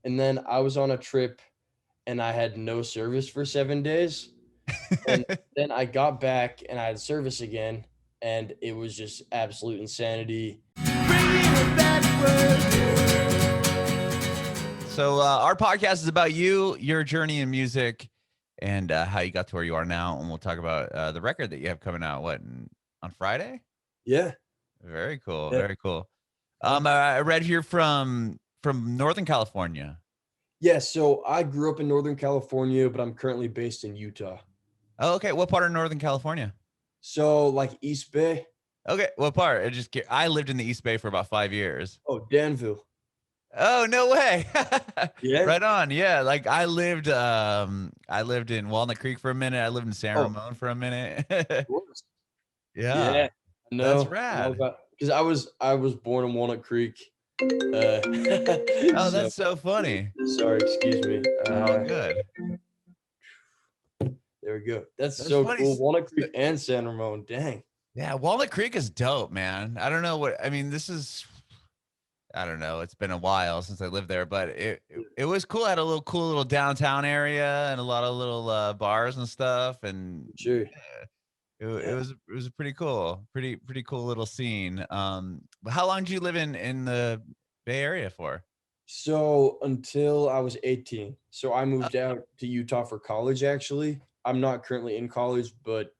and then I was on a trip and I had no service for 7 days. And then I got back and I had service again, and it was just absolute insanity. So our podcast is about you, your journey in music, and how you got to where you are now. And we'll talk about the record that you have coming out. On Friday? Yeah. Very cool. Yeah. Very cool. I read here from Northern California. Yeah, so I grew up in Northern California, but I'm currently based in Utah. Oh, okay. What part of Northern California? So like East Bay. Okay, what part? I lived in the East Bay for about 5 years. Oh, Danville. Oh, no way. Yeah. Right on. Yeah, like I lived in Walnut Creek for a minute. I lived in San Oh, Ramon for a minute. of course. Yeah. Yeah. I That's know. I know rad. about because I was born in Walnut Creek. Oh, So that's so funny. sorry, excuse me. Oh, good. There we go. That's That's so funny. cool. Walnut Creek and San Ramon. Dang. Yeah, Walnut Creek is dope, man. I don't know what I mean. I don't know. It's been a while since I lived there, but it was cool. I had a cool little downtown area and a lot of little bars and stuff, and Sure. it Yeah. was a pretty cool little scene. But how long did you live in the Bay Area for? So until I was 18. So I Uh, moved out to Utah for college actually. I'm not currently in college, but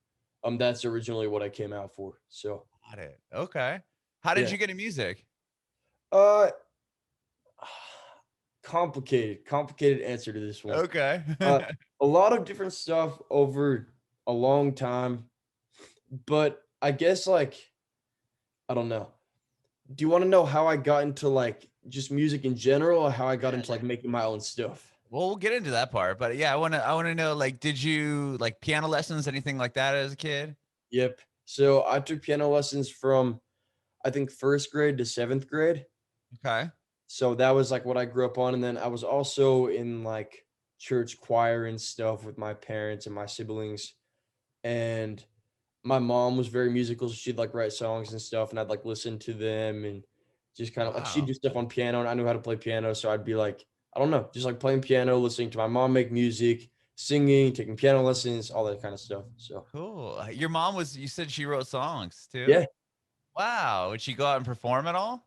that's originally what I came out for. So Got it. Okay. How did yeah. you get in music? Uh complicated answer to this one. Okay. Uh a lot of different stuff over a long time, but I guess like I don't know. Do you want to know how I got into like just music in general or how I got into like making my own stuff? Well, we'll get into that part, but yeah, I want to know, like, did you like piano lessons, anything like that as a kid? Yep. So I took piano lessons from I think first grade to seventh grade. Okay. So that was like what I grew up on. And then I was also in like church choir and stuff with my parents and my siblings. And my mom was very musical. So she'd like write songs and stuff. And I'd like listen to them and just kind of like she'd Wow. do stuff on piano. And I knew how to play piano. So I'd be like, I don't know, just like playing piano, listening to my mom make music, singing, taking piano lessons, all that kind of stuff. So Cool. Your mom you said she wrote songs too? yeah. Wow. Would she go out and perform at all?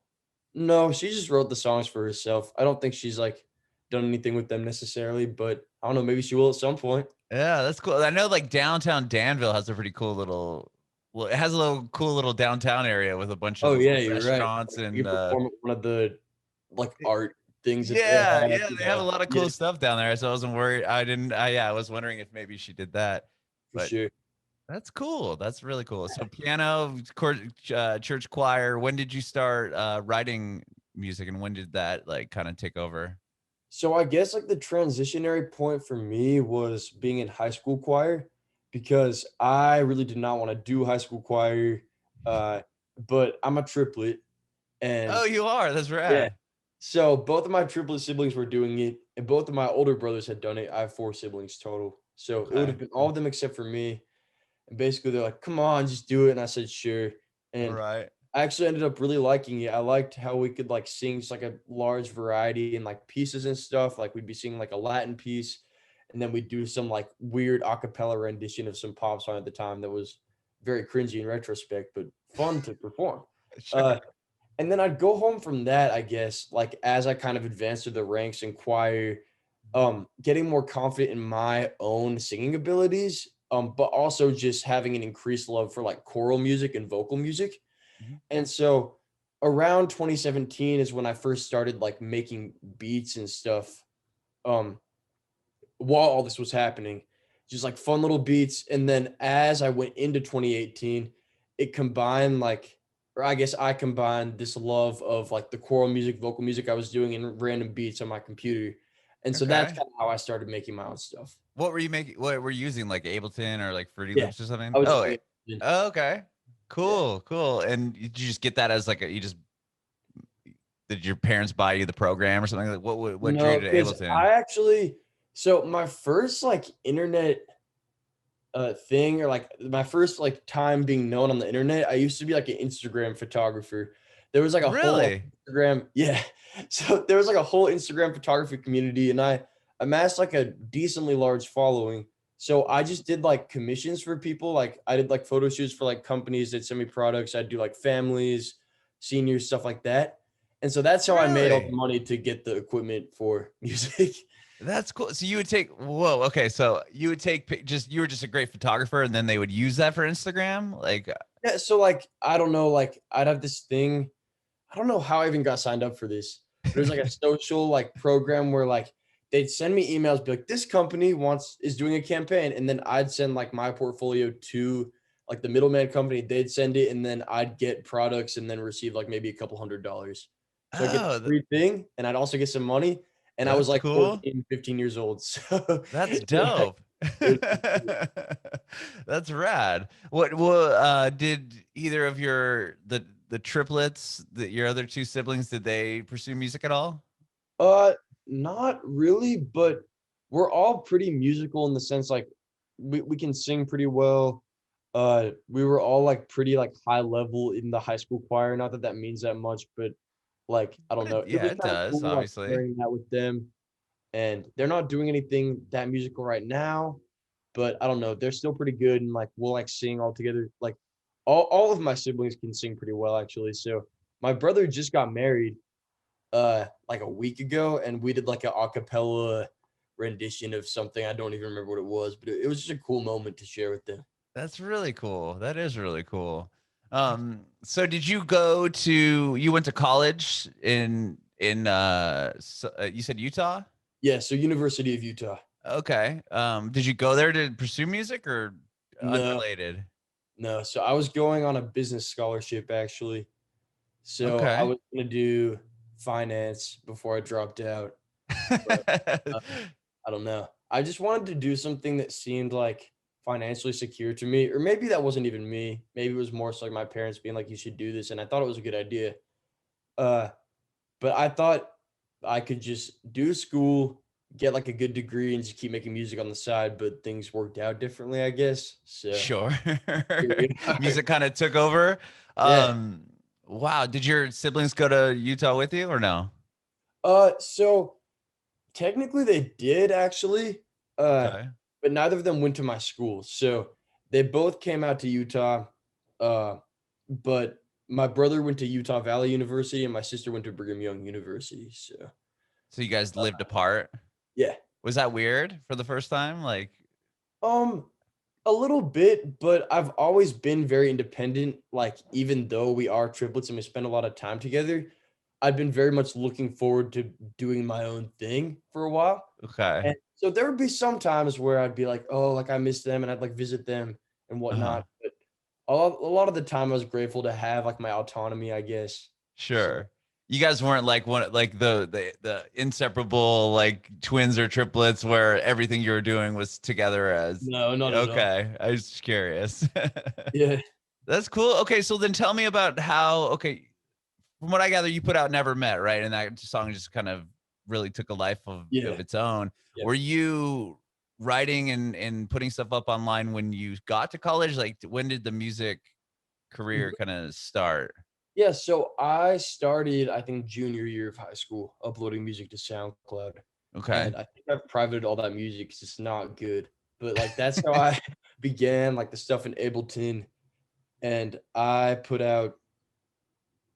No, she just wrote the songs for herself. I don't think she's like done anything with them necessarily, but I don't know, maybe she will at some point. Yeah, that's cool. I know like downtown Danville has a pretty well, it has a cool little downtown area with a bunch of Oh yeah, little you're right. restaurants Like, you and perform at one of the like it- art things that they yeah, have. yeah, they have a Yeah, lot of yeah, cool stuff down there. So I wasn't worried. I was wondering if maybe she did that. for But sure. that's cool. That's really cool. So piano, church choir. When did you start writing music, and when did that like kind of take over? So I guess like the transitionary point for me was being in high school choir because I really did not want to do high school choir. Uh, but I'm a triplet and Oh, you are. That's yeah. rad. So both of my triplet siblings were doing it, and both of my older brothers had done it. I have 4 siblings total. So it would Okay. have been all of them except for me. And basically they're like, "Come on, just do it." And I said, "Sure." All And right. I actually ended up really liking it. I liked how we could like sing just like a large variety and like pieces and stuff. Like we'd be singing like a Latin piece, and then we'd do some like weird acapella rendition of some pop song at the time that was very cringy in retrospect, but fun to perform. Sure. Uh, and then I'd go home from that, I guess, like as I kind of advanced through the ranks in choir, getting more confident in my own singing abilities, but also just having an increased love for like choral music and vocal music. Mhm. And so around 2017 is when I first started like making beats and stuff. Um, while all this was happening, just like fun little beats. And then as I went into 2018, it combined like, or I guess I combined this love of like the choral music, vocal music I was doing in random beats on my computer. And so that's Okay. kind of how I started making my own stuff. What were you making? What were you using, like Ableton or like Fruity Yeah. Loops or something? I was Oh, using it. oh, okay. Yeah. Cool, cool. And did you just get that as like did your parents buy you the program or something? Like what drew you No, to because Ableton? I actually, so my first like internet thing or like my first like time being known on the internet, I used to be like an Instagram photographer. There was like a whole Really? Instagram, yeah. So there was like a whole Instagram photography community, and I amassed like a decently large following. So I just did like commissions for people. Like I did like photo shoots for like companies that send me products. I'd do like families, seniors, stuff like that. And so that's how I made all the Really? money to get the equipment for music. That's cool. So you would take, whoa, okay. So you would take just, you were just a great photographer and then they would use that for Instagram? Like, Yeah, so like I don't know, like I'd have this thing. I don't know how I even got signed up for this, but it was like a social like program where like they'd send me emails, be like, this company is doing a campaign, and then I'd send like my portfolio to like the middleman company. They'd send it, and then I'd get products and then receive like maybe a couple $100s. So I get the oh, free thing, and I'd also get some money. And I was that's like cool. 14, 15 years old. So That's yeah, dope. it was, That's rad. What did either of the triplets, your other two siblings, did they pursue music at all? Uh, not really, but we're all pretty musical in the sense like we can sing pretty well. We were all like pretty like high level in the high school choir. Not that that means that much, but like I don't But know. It yeah, was it kind of does, cool like obviously. sharing that with them. And they're not doing anything that musical right now, but I don't know. They're still pretty good, and like we'll like sing all together. Like all of my siblings can sing pretty well actually. So my brother just got married like a week ago, and we did like an acapella rendition of something. I don't even remember what it was, but it was just a cool moment to share with them. That's really cool. That is really cool. So did you went to college you said Utah? Yeah, so University of Utah. Okay. Did you go there to pursue music or No, unrelated? no. So I was going on a business scholarship actually. So I Okay. was gonna do finance before I dropped out, but uh, I don't know. I just wanted to do something that seemed like financially secure to me, or maybe that wasn't even me. Maybe it was more so like my parents being like, "You should do this," and I thought it was a good idea. Uh, But I thought I could just do school, get like a good degree, and just keep making music on the side, but things worked out differently, I guess. So Sure. here we are. Music kind of took over. Yeah. Um, wow. Did your siblings go to Utah with you or no? So technically they did actually, uh, Okay. but neither of them went to my school. So they both came out to Utah, uh, but my brother went to Utah Valley University and my sister went to Brigham Young University. So So you guys uh, lived apart. yeah. Was that weird for the first time? Like, Um, A little bit, but I've always been very independent. Like, even though we are triplets and we spend a lot of time together, I've been very much looking forward to doing my own thing for a while. okay. And so there would be some times where I'd be like, oh, like I miss them and I'd like visit them and Uh-huh. whatnot. But a lot of the time I was grateful to have like my autonomy, I guess. So Sure. You guys weren't like one like the inseparable like twins or triplets where everything you were doing was together as no, not at all. okay. I was just curious. Yeah. That's cool. Okay, so then tell me about how okay, from what I gather, you put out Never Met, right? And that song just kind of really took a life of Yeah. its own. Yeah. Were you writing and putting stuff up online when you got to college? Like when did the music career kind of start? Yeah, so I started, I think, junior year of high school uploading music to SoundCloud, Okay. and I think I've privated all that music 'cause it's not good, but, like, that's how I began, like, the stuff in Ableton, and I put out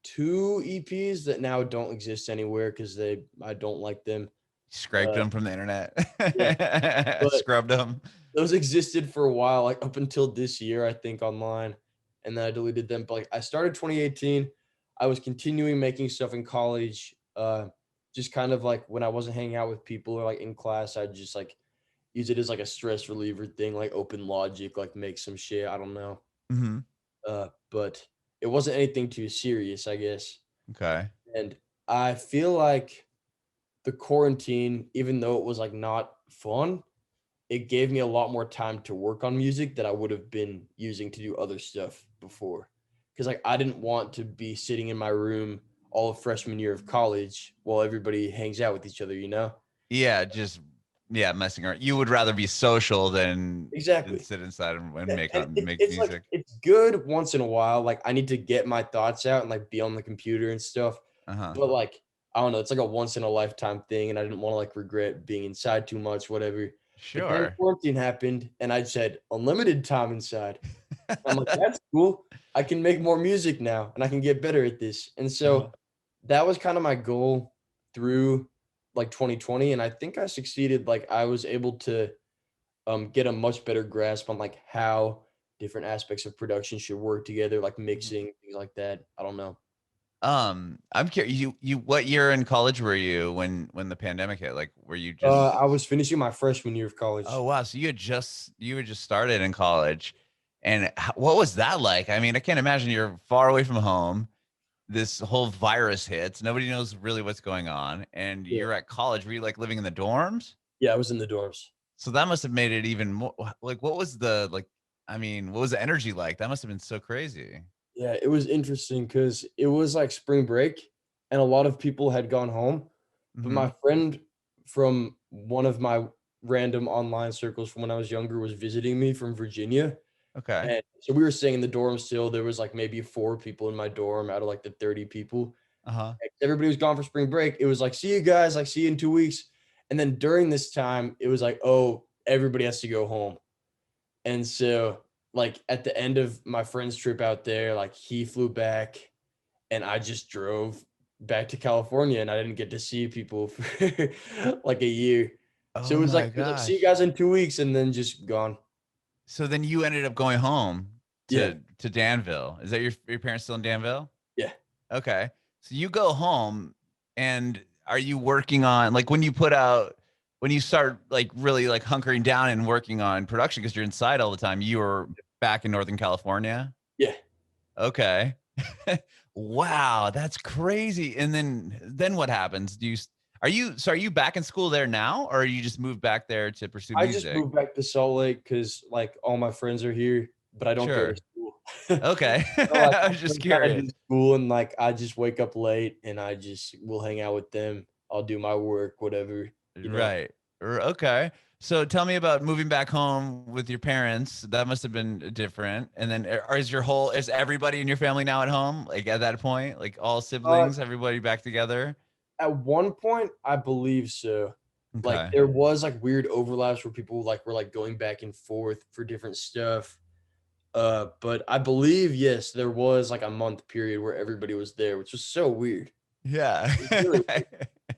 2 EPs that now don't exist anywhere because I don't like them, Scraped uh, them from the yeah, internet. but Scrubbed them. those existed for a while, like, up until this year, I think, online, and then I deleted them, but, like, I started 2018, I was continuing making stuff in college, just kind of, like, when I wasn't hanging out with people or, like, in class, I'd just, like, use it as, like, a stress reliever thing, like, open Logic, like, make some shit, I don't know, Mhm. but it wasn't anything too serious, I guess, Okay. and I feel like the quarantine, even though it was, like, not fun, it gave me a lot more time to work on music that I would have been using to do other stuff before. Because like I didn't want to be sitting in my room all of freshman year of college while everybody hangs out with each other, you know? Yeah, just Yeah, messing around. You would rather be social than Exactly. sit inside and Yeah, make and make it's like music. it's good once in a while, like, I need to get my thoughts out and, like, be on the computer and stuff, Uh-huh. but, like, I don't know, it's like a once in a lifetime thing, and I didn't wanna, like, regret being inside too much, whatever, but then Sure. quarantine happened, and I said, "Unlimited time inside." I'm like, "That's cool. I can make more music now, and I can get better at this." And Uh-huh. so, that was kinda my goal through, like, 2020, and I think I succeeded, like, I was able to, get a much better grasp on, like, how different aspects of production should work together, like Mhm. mixing, things like that. I don't know. I'm curious. You what year in college were you when the pandemic hit? Like, were you just? I was finishing my freshman year of Oh college. wow, so you had just started in college, and what was that like? I mean, I can't imagine you're far away from home. This whole virus hits. Nobody knows really what's going on, and Yeah. you're at college. Were you like living in the dorms? Yeah, I was in the dorms. So that must have made it even more like what was the like I mean, what was the energy like? That must have been so crazy. Yeah, it was interesting because it was, like, spring break, and a lot of people had gone home, but my Mhm. friend from one of my random online circles from when I was younger was visiting me from Virginia, Okay. and so we were staying in the dorm still. There was, like, maybe 4 people in my dorm out of, like, the 30 people. Uh-huh. Everybody was gone for spring break. It was like, "See you guys, like, see you in 2 weeks." And then during this time, it was like, "Oh, everybody has to go home." And so, like, at the end of my friend's trip out there, like, he flew back, and I just drove back to California, and I didn't get to see people for, like, a year. So Oh it was like my it was like, "See you gosh. guys in 2 weeks," and then just gone. So then you ended up going home Yeah, to Danville. Is that your parents still in Danville? yeah. Okay. So you go home and are you working on like when you put out when you start like really like hunkering down and working on production because you're inside all the time, you were back in Northern California? Yeah. Okay. Wow, that's crazy. And then what happens? Are you back in school there now or you just moved back there to pursue I just music? moved back to Salt Lake because, like, all my friends are here, but I don't go to Sure. school. Okay. So, like, I my was just friends kinda do curious. school and, like, I just wake up late and I just will hang out with them. I'll do my work, whatever, you know? Right. Okay. So tell me about moving back home with your parents. That must have been different. And then is everybody in your family now at home? Like at that point, like all Uh, siblings, everybody back together? at one point, I believe so. Like, Okay. there was, like, weird overlaps where people, like, were, like, going back and forth for different stuff. But I believe, yes, there was, like, a month period where everybody was there, which was so weird. Yeah. It was really weird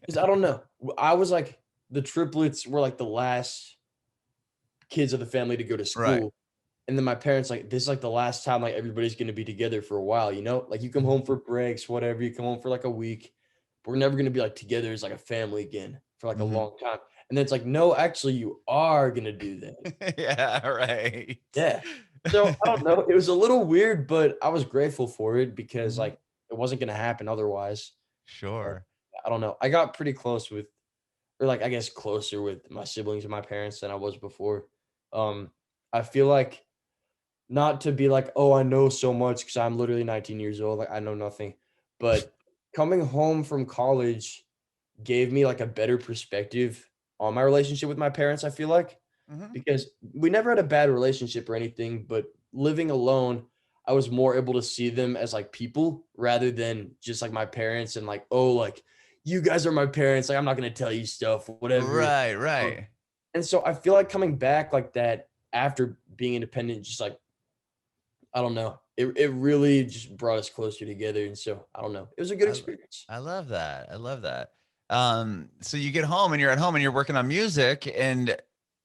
'cause I don't know. I was, like, the triplets were, like, the last kids of the family to go to Right. school. And then my parents like, "This is, like, the last time, like, everybody's gonna be together for a while," you know? Like, you come home Mhm. for breaks, whatever, you come home for, like, a week, but we're never gonna be, like, together as, like, a family again for, like, a Mhm. long time. And then it's like, "No, actually, you are gonna do that." Yeah, right. Yeah. So, I don't know, it was a little weird, but I was grateful for it because, Mhm. like, it wasn't gonna happen otherwise. Uh, Sure. I don't know. I got pretty close with or, like, I guess closer with my siblings and my parents than I was before. Um, I feel like not to be like, "Oh, I know so much because 'cause I'm literally 19 years old, like, I know nothing. But coming home from college gave me, like, a better perspective on my relationship with my parents, I feel like, Mhm. because we never had a bad relationship or anything, but living alone, I was more able to see them as, like, people rather than just, like, my parents and, like, "Oh, like, you guys are my parents, like, I'm not gonna tell you stuff, whatever." Right, Um, right. and so I feel like coming back like that after being independent, just, like, I don't know. It really just brought us closer together, and so, I don't know. It was a good I lo experience. I love that. I love that. So you get home and you're at home and you're working on music and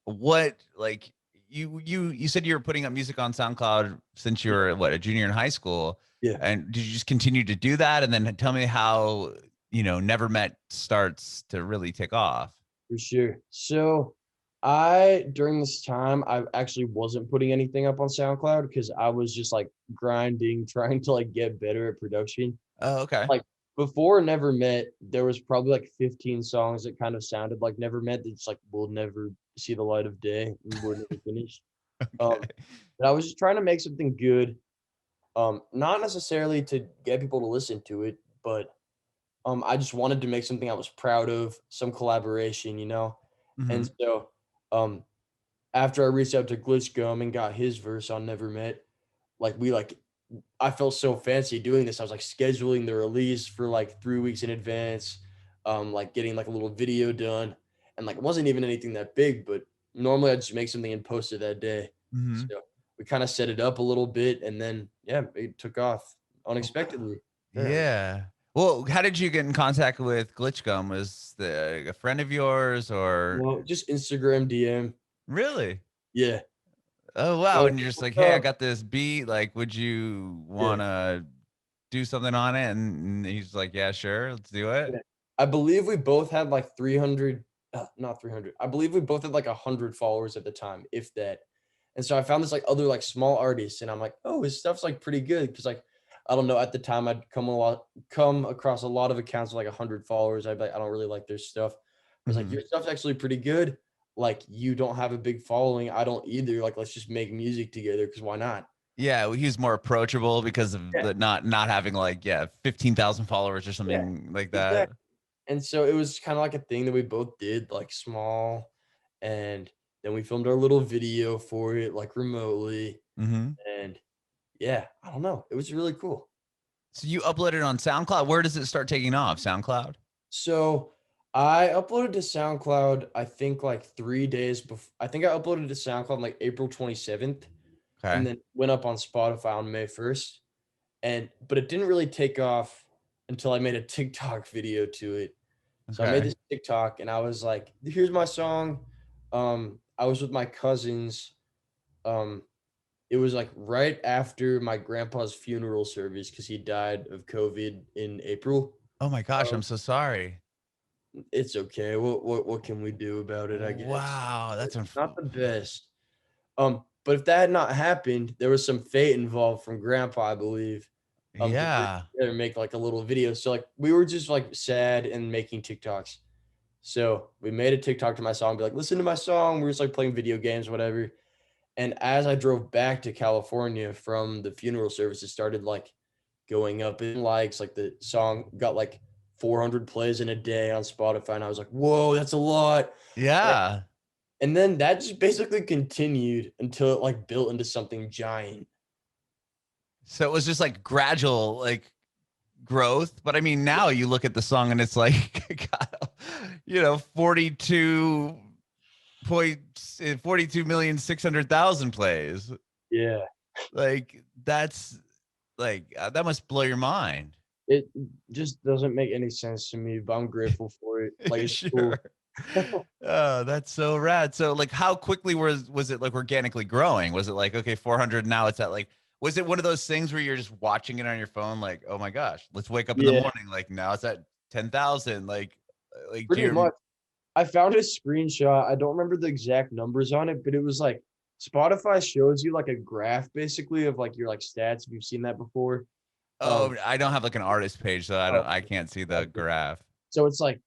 what like you said you were putting up music on SoundCloud since you Yeah, were what, a junior in high school. yeah, And did you just continue to do that? And then tell me how, Never Met starts to really take off. for sure. So, I during this time, I actually wasn't putting anything up on SoundCloud because I was just, like, grinding, trying to, like, get better at production. Oh, okay. Like, before Never Met, there was probably, like, 15 songs that kind of sounded like Never Met that just, like, will never see the light of day and were never finished. Um, Okay. but I was just trying to make something good. Not necessarily to get people to listen to it, but, I just wanted to make something I was proud of, some collaboration, you know? And Mhm. so, um, after I reached out to Glitchcom and got his verse on Never Met, like, I felt so fancy doing this. I was, like, scheduling the release for, like, 3 weeks in advance, like, getting, like, a little video done, and, like, it wasn't even anything that big, but normally, I'd just make something and post it that day. Mhm. So, we kinda set it up a little bit, and then, yeah, it took off unexpectedly, apparently. Yeah. Well, how did you get in contact with Glitchgum? Was the a friend of yours or Well, just Instagram DM. really? Yeah. Oh, wow, Like, and you're just "What's like, "Hey, I up?" got this beat, like, would you Yeah. wanna do something on it?" And he's like, "Yeah, sure, let's do it." Yeah. I believe we both had like 300 not 300. I believe we both had like 100 followers at the time, if that. And so I found this like other like small artists and I'm like, "Oh, his stuff's like pretty good." Cause like I don't know, at the time I'd come across a lot of accounts with like 100 followers. I'd be like, I don't really like their stuff. I was like, Mhm. "Your stuff's actually pretty good. Like you don't have a big following. I don't either. Like let's just make music together because why not?" Yeah, well, he's more approachable because of Yeah. the not having, like, yeah, 15,000 followers or Yeah. something like that. Exactly. And so it was kinda like a thing that we both did, like, small, and then we filmed our little video for it, like, remotely, Mhm. and yeah, I don't know, it was really cool. So you uploaded on SoundCloud. Where does it start taking off? SoundCloud? So, I uploaded to SoundCloud, I think, like, 3 days I think I uploaded to SoundCloud, on like, April 27th, and Okay. then went up on Spotify on May 1st, but it didn't really take off until I made a TikTok video to it. So I made Okay. this TikTok and I was like, "Here's my song." I was with my cousins. Um, it was like right after my grandpa's funeral service because he died of COVID in April. Oh my gosh, Um, I'm so sorry. it's okay. What can we do about it? I guess Wow, that's it's unf not the best. But if that had not happened, there was some fate involved from grandpa, I believe, to bring yeah. together and make like a little video. So like we were just like sad and making TikToks. So we made a TikTok to my song, be like, listen to my song. We were just like playing video games, whatever. And as I drove back to California from the funeral service, it started like going up in likes. Like the song got like 400 plays in a day on Spotify. And I was like, whoa, that's a lot. And, Yeah. and then that just basically continued until it like built into something giant. So it was just like gradual, like growth. But I mean, now you look at the song and it's like, God, 42,600,000 plays. Yeah. Like that's like that must blow your mind. It just doesn't make any sense to me, but I'm grateful for it. Like it's Sure. cool. Oh, that's so rad. So like how quickly was it like organically growing? Was it like okay, 400 now it's at like was it one of those things where you're just watching it on your phone like, "Oh my gosh, let's wake up in the Yeah, morning like now it's at 10,000." Like do pretty you much. I found a screenshot. I don't remember the exact numbers on it, but it was like Spotify shows you like a graph basically of like your like stats if you've seen that before. Um, Oh, I don't have like an artist page so oh, I can't see the gotcha. graph. So it's like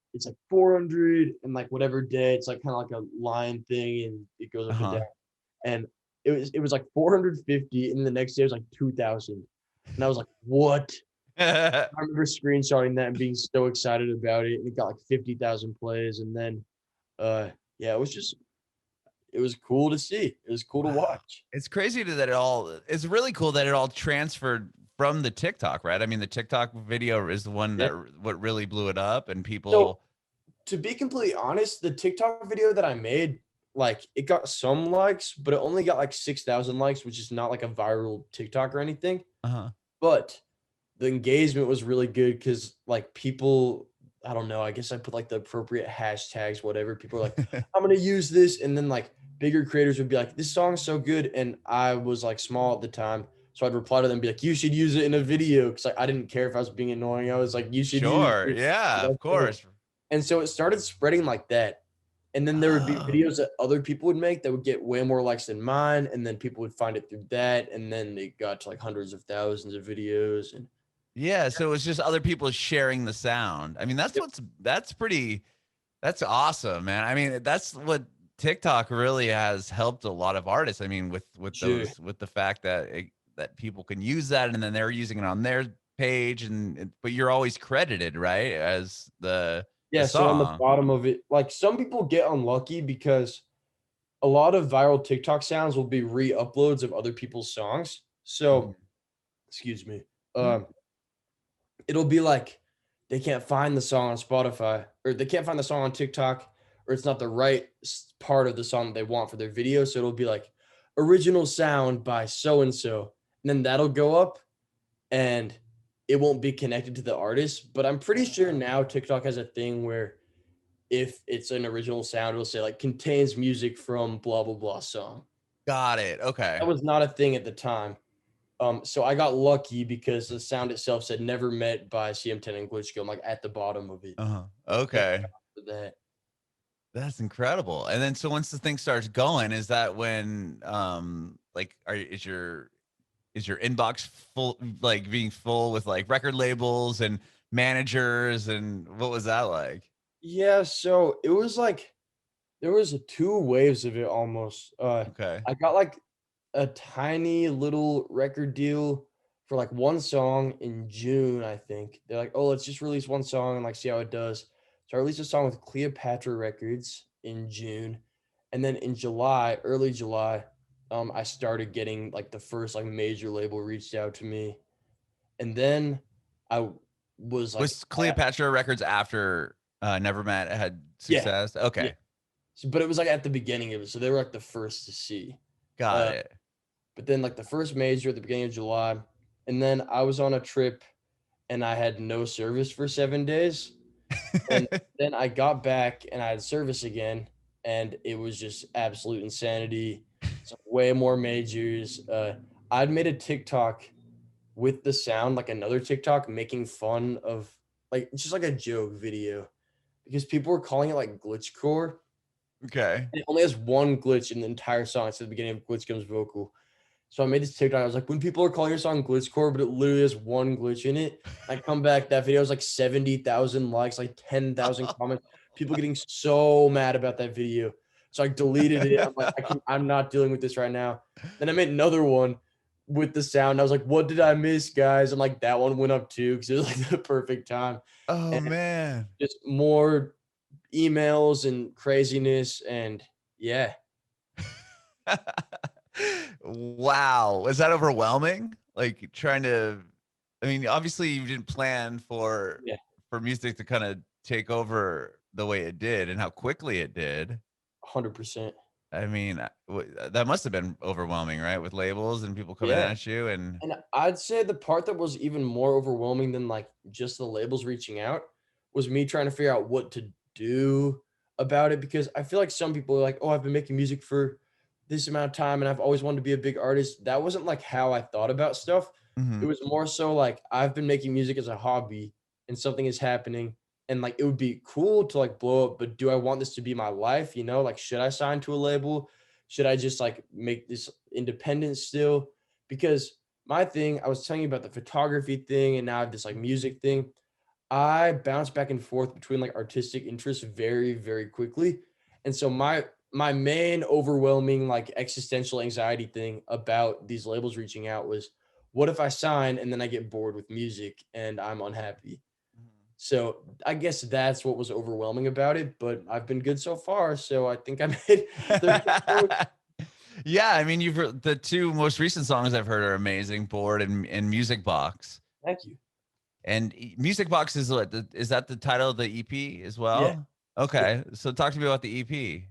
400 and like whatever day it's like kind of like a line thing and it goes up and down. Uh-huh. And it was like 450 and the next day it was like 2000. And I was like, "What?" I remember screenshotting that and being so excited about it and it got like 50,000 plays and then yeah, it was cool to see. It was cool to Wow. watch. It's crazy that it's really cool that it all transferred from the TikTok, right? I mean, the TikTok video is the one Yeah. that what really blew it up and So, people to be completely honest, the TikTok video that I made, like, it got some likes, but it only got, like, 6,000 likes, which is not, like, a viral TikTok or anything, uh-huh. but the engagement was really good because like, people I don't know, I guess I put, like, the appropriate hashtags, whatever. People are like, "I'm gonna use this," and then, like, bigger creators would be like, "This song's so good," and I was, like, small at the time, so I'd reply to them and be like, "You should use it in a video," because like, I didn't care if I was being annoying. I was like, "You should use Sure. it." Yeah, of course. And so it started spreading like that. And then there would be Oh. videos that other people would make that would get way more likes than mine, and then people would find it through that, and then it got to, like, hundreds of thousands of videos, and Yeah, so it's just other people sharing the sound. I mean, yep, that's awesome, man. I mean, that's what TikTok really has helped a lot of artists. I mean, with sure. those with the fact that that people can use that and then they're using it on their page but you're always credited, right? As the The Yeah, so on the song. bottom of it, like some people get unlucky because a lot of viral TikTok sounds will be re-uploads of other people's songs. Mhm. So, excuse me. Hmm. Um, it'll be like they can't find the song on Spotify or they can't find the song on TikTok or it's not the right part of the song that they want for their video. So it'll be like original sound by so and so. And then that'll go up and it won't be connected to the artist. But I'm pretty sure now TikTok has a thing where if it's an original sound, it'll say like contains music from blah blah blah song. Got it. That Okay. was not a thing at the time. So I got lucky because the sound itself said "Never Met" by CMTEN and Glitchcore. I'm like at the bottom of it. Uh-huh. Thank Okay. God for that. That's incredible. And then so once the thing starts going, is that when like is your inbox full, like being full with like record labels and managers, and what was that like? Yeah, so it was like there was two waves of it almost. Okay. I got like a tiny little record deal for like one song in June, I think. They're like, "Oh, let's just release one song and like see how it does." So I released a song with Cleopatra Records in June, and then in July, early July, I started getting like the first like major label reached out to me, and then I was like, Was Cleopatra Records after Never Met had yeah, success? yeah. Okay. So, but it was like at the beginning of it, so they were like the first to see. Got Uh, it. but then like the first major at the beginning of July, and then I was on a trip and I had no service for 7 days. And then I got back and I had service again, and it was just absolute insanity. So way more majors. I'd made a TikTok with the sound, like another TikTok, making fun of like it's just like a joke video because people were calling it like glitchcore. Okay. And it only has one glitch in the entire song. It's at the beginning of Glitch Comes vocal. So I made this TikTok. I was like, when people are calling your song glitchcore, but it literally has one glitch in it. I come back, that video has like 70,000 likes, like 10,000 comments. People getting so mad about that video. So I deleted it. I'm like, I'm not dealing with this right now. Then I made another one with the sound. I was like, what did I miss, guys? And like that one went up too because it was like the perfect time. Oh And man. just more emails and craziness. And yeah, Wow. Was that overwhelming? Like trying to, I mean, obviously you didn't plan yeah, for music to kind of take over the way it did and how quickly it did. 100%. I mean, that must have been overwhelming, right? With labels and people coming Yeah. at you and And I'd say the part that was even more overwhelming than, like, just the labels reaching out was me trying to figure out what to do about it because I feel like some people are like, "Oh, I've been making music for this amount of time, and I've always wanted to be a big artist." That wasn't, like, how I thought about stuff. It Mhm. was more so, like, I've been making music as a hobby, and something is happening, and, like, it would be cool to, like, blow up, but do I want this to be my life, you know? Like, should I sign to a label? Should I just, like, make this independent still? Because my thing, I was telling you about the photography thing, and now I have this like music thing. I bounce back and forth between like artistic interests very, very quickly. And so my main overwhelming like existential anxiety thing about these labels reaching out was what if I sign and then I get bored with music and I'm unhappy? So I guess that's what was overwhelming about it, but I've been good so far. So I think I made the Yeah, I mean, the two most recent songs I've heard are amazing, Bored and Music Box. thank you. And Music Box is what? Is that the title of the EP as Yeah. well? Yeah. Okay. So talk to me about the EP.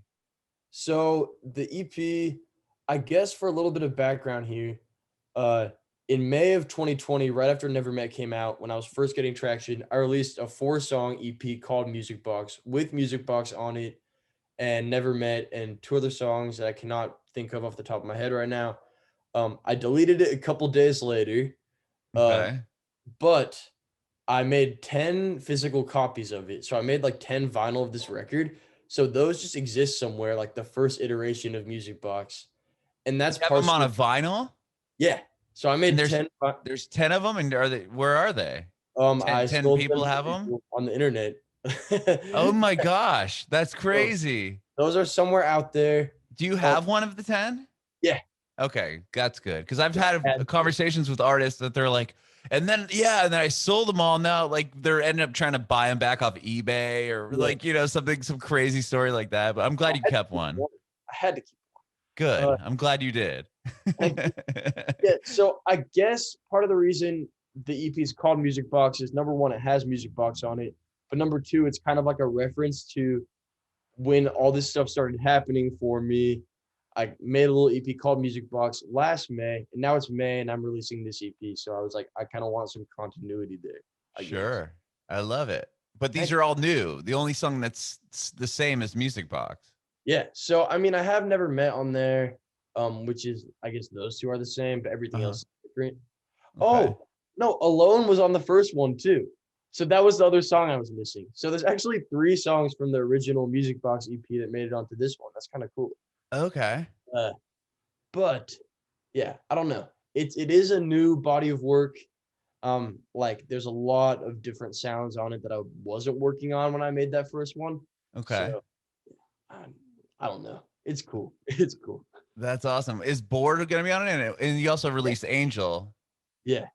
So the EP, I guess for a little bit of background here, uh, in May of 2020, right after Never Met came out, when I was first getting traction, I released a 4-song EP called Music Box with Music Box on it and Never Met and two other songs that I cannot think of off the top of my head right now. I deleted it a couple days later, uh, Okay. but I made 10 physical copies of it. So I made like 10 vinyl of this record. So those just exist somewhere, like the first iteration of Music Box. And You that's have them on a partially, vinyl? yeah. So I And made 10. there's 10 of them, and where are they? I 10 sold them people to have them? people on the internet. Oh my gosh, that's So crazy. those are somewhere out there. Do you Um, have one of the 10? yeah, Okay, that's good. Because I've yeah, had I had to. conversations with artists that they're like, And then and then I sold them all. Now like they're ending up trying to buy them back off eBay or Yeah. like, you know, some crazy story like that. But I'm glad you kept one. I had to keep Good. I'm glad you did. thank you. Yeah, so I guess part of the reason the EP is called Music Box is number one, it has Music Box on it, but number two, it's kind of like a reference to when all this stuff started happening for me. I made a little EP called Music Box last May, and now it's May, and I'm releasing this EP. So I was like, I kind of want some continuity there, I guess. Sure. I love it. But these Thank are all new. The only song that's the same as Music Box. Yeah. So I mean, I have Never Met on there, which is I guess those two are the same, but everything else is different. Okay. Oh, no, Alone was on the first one too. So that was the other song I was missing. So there's actually 3 songs from the original Music Box EP that made it onto this one. That's kind of cool. Okay. But yeah, I don't know. It is a new body of work. Like there's a lot of different sounds on it that I wasn't working on when I made that first one. Okay. So I don't know. It's cool. It's cool. That's awesome. Is Bored gonna be on it? And you also released Angel. Yeah.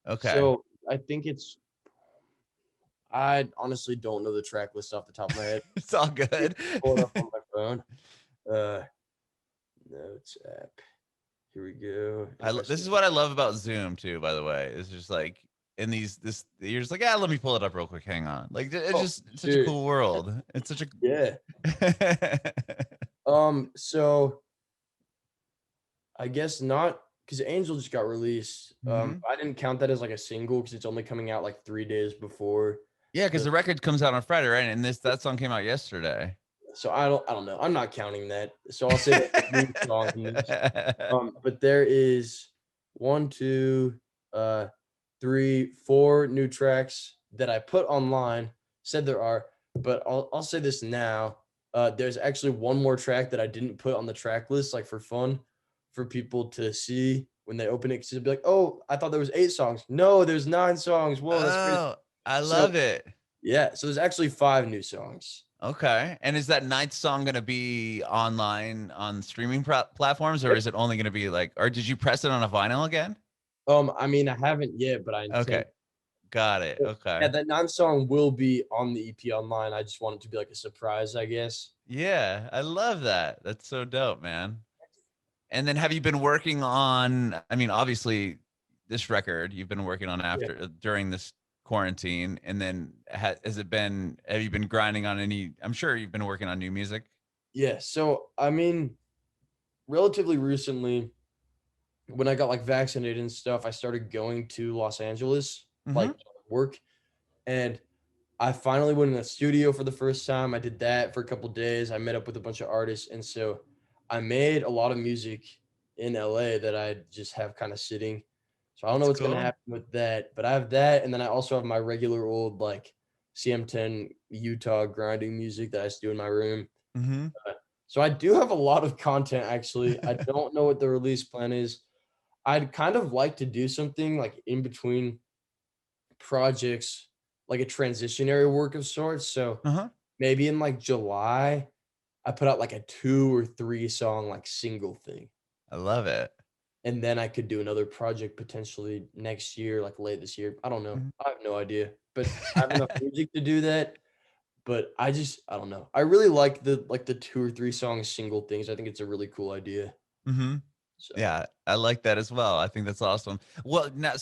Okay. So I think I honestly don't know the track list off the top of my head. It's all good. Pull it up on my phone. Notes app. Here we go. This is what I love about Zoom too, by the way. It's just like in you're just like, let me pull it up real quick. Hang on. Like it's such a cool world. It's such a yeah. So I guess not because Angel just got released. I didn't count that as like a single because it's only coming out like 3 days before. Yeah, because the record comes out on Friday, right? And that song came out yesterday. So I don't know. I'm not counting that. So I'll say that new song in this. But there is 1, 2, 3, 4 new tracks that I put online. Said there are, but I'll say this now. There's actually one more track that I didn't put on the track list, like for fun, for people to see when they open it. Because they'll be like, "Oh, I thought there was 8 songs." No, there's 9 songs. Whoa, that's crazy. I love it. Yeah, so there's actually 5 new songs. Okay. And is that 9th song going to be online on streaming platforms, or is it only going to be like, or did you press it on a vinyl again? I mean, I haven't yet, but I intend. Okay. Got it. Okay. Yeah, that 9th song will be on the EP online. I just want it to be like a surprise, I guess. Yeah, I love that. That's so dope, man. And then have you been working on, I mean, obviously this record you've been working on during this quarantine, and then have you been grinding on I'm sure you've been working on new music? Yeah, so I mean, relatively recently when I got like vaccinated and stuff, I started going to Los Angeles like work, and I finally went in the studio for the first time. I did that for a couple days. I met up with a bunch of artists, and so I made a lot of music in LA that I just have kind of sitting. So I don't know what's going to happen with that, but I have that. And then I also have my regular old like CMTEN Utah grinding music that I used to do in my room. So I do have a lot of content actually. I don't know what the release plan is. I'd kind of like to do something like in between projects, like a transitionary work of sorts. So maybe in like July, I put out like a 2 or 3 song like single thing. I love it. And then I could do another project potentially next year, like late this year. I don't know. I have no idea, but I have enough music to do that. But I don't know. I really like the 2 or 3 song single things. I think it's a really cool idea. So. Yeah, I like that as well. I think that's awesome. Well, now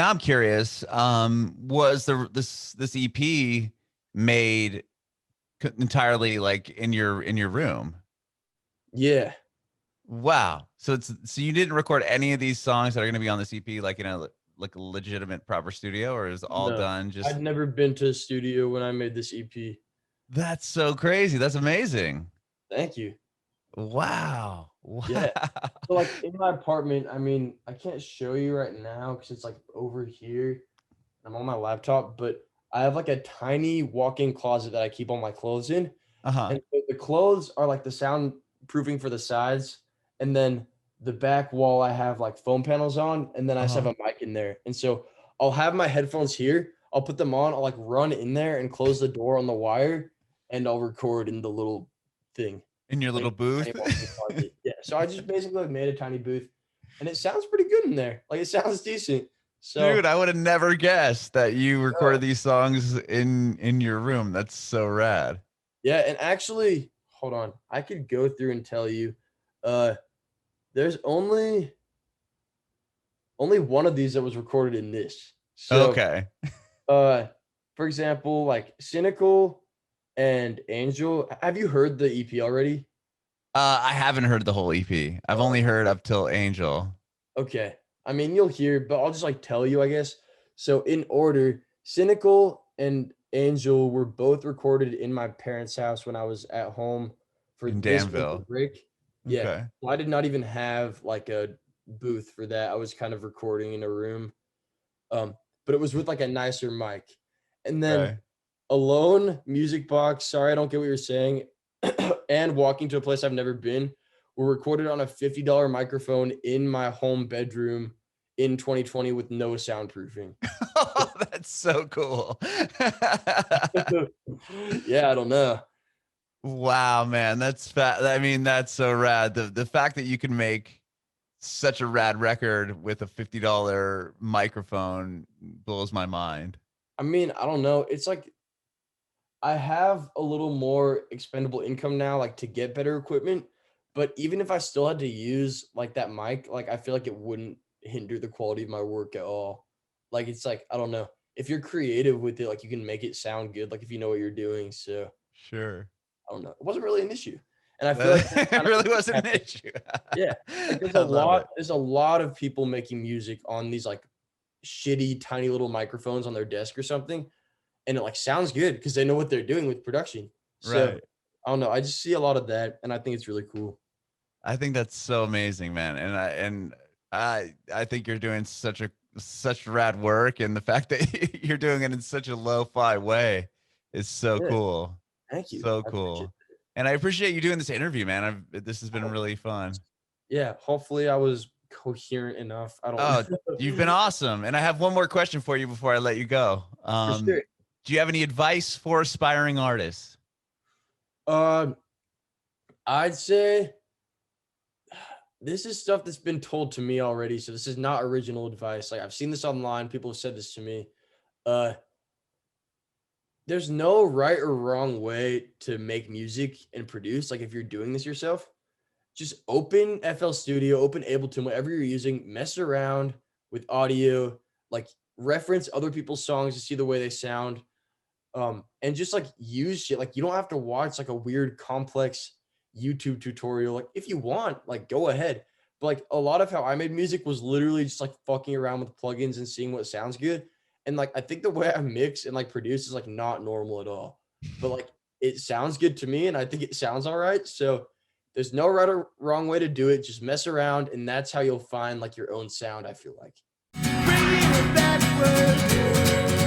I'm curious. Was this EP made entirely like in your room? Yeah. Wow. So you didn't record any of these songs that are going to be on this EP, like like a legitimate proper studio, or is it all done just? I'd never been to a studio when I made this EP. That's so crazy. That's amazing. Thank you. Wow. Yeah. So like in my apartment, I mean, I can't show you right now because it's like over here. I'm on my laptop, but I have like a tiny walk-in closet that I keep all my clothes in. And the clothes are like the soundproofing for the sides. And then the back wall, I have like foam panels on. And then I just have a mic in there. And so I'll have my headphones here. I'll put them on. I'll like run in there and close the door on the wire. And I'll record in the little thing. In your little booth? Yeah. So I just basically like made a tiny booth. And it sounds pretty good in there. Like it sounds decent. So Dude, I would have never guessed that you recorded these songs in your room. That's so rad. yeah, and actually, hold on. I could go through and tell you, uh, there's only one of these that was recorded in this. So, Okay. uh, for example, like Cynical and Angel. Have you heard the EP already? I haven't heard the whole EP. I've only heard up till Angel. Okay. I mean, you'll hear, but I'll just like tell you, I guess. So in order, Cynical and Angel were both recorded in my parents' house when I was at home for In this winter Danville. break. Yeah. Okay. So I did not even have like a booth for that. I was kind of recording in a room. Um, but it was with like a nicer mic. And then Okay. Alone, Music Box, sorry, I don't get what you're saying, and Walking to a Place I've Never Been were recorded on a $50 microphone in my home bedroom in 2020 with no soundproofing. Oh, that's so cool. Yeah, I don't know. Wow, man. That's fat. I mean, that's so rad. The fact that you can make such a rad record with a $50 microphone blows my mind. I mean, I don't know. It's like I have a little more expendable income now, like to get better equipment. But even if I still had to use like that mic, like I feel like it wouldn't hinder the quality of my work at all. Like it's like, I don't know. If you're creative with it, like you can make it sound good, like if you know what you're doing. So Sure. I don't know. It wasn't really an issue. And I feel like that's It kind of really what wasn't an happened. issue. Yeah. Like I love it. there's a lot of people making music on these like shitty, tiny little microphones on their desk or something. And it like sounds good because they know what they're doing with production. So Right. I don't know. I just see a lot of that, and I think it's really cool. I think that's so amazing, man. And I think you're doing such rad work, and the fact that you're doing it in such a lo-fi way is so Yeah, cool. thank you. So I appreciate cool. And I appreciate you doing this interview, man. This has been it. really fun. Yeah, hopefully I was coherent enough. I don't Oh, you've been know. awesome. And I have one more question for you before I let you go. For sure. Do you have any advice for aspiring artists? Um, I'd say this is stuff that's been told to me already, so this is not original advice. Like I've seen this online, people have said this to me. Uh, there's no right or wrong way to make music and produce. Like if you're doing this yourself, just open FL Studio, open Ableton, whatever you're using, mess around with audio, like reference other people's songs to see the way they sound. And just like use shit. Like you don't have to watch like a weird complex YouTube tutorial. Like if you want, like go ahead. But like a lot of how I made music was literally just like fucking around with plugins and seeing what sounds good. And like I think the way I mix and like produce is like not normal at all. But like it sounds good to me and I think it sounds all right. So there's no right or wrong way to do it. Just mess around and that's how you'll find like your own sound, I feel like. Bringing it backward.